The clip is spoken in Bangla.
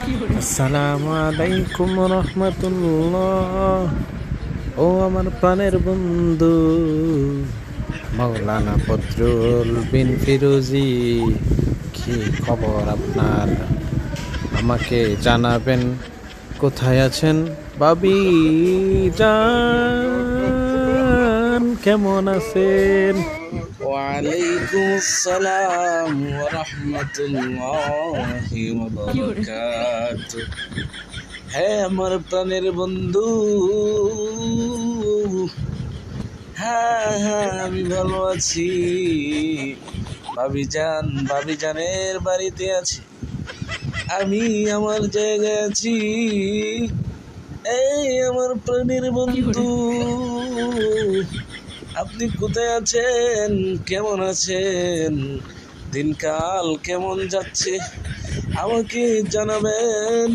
আসসালামু আলাইকুম রহমতুল্লাহ। ও আমার প্রাণের বন্ধু মাওলানা বদরুল বিন ফিরোজি, কি খবর আপনার? আমাকে জানাবেন কোথায় আছেন বাবি জান, কেমন আছেন? ওয়ালাইকুম আসসালাম ওয়া রাহমাতুল্লাহি ওয়া বারাকাতুহু। হ্যাঁ আমার প্রাণের বন্ধু, হ্যাঁ হ্যাঁ আমি ভালো আছি। ভাবি জানের বাড়িতে আছি, আমি আমার জায়গায় আছি। এই আমার প্রাণের বন্ধু, আপনি কোথায় আছেন? কেমন আছেন? দিনকাল কেমন যাচ্ছে আমাকে জানাবেন।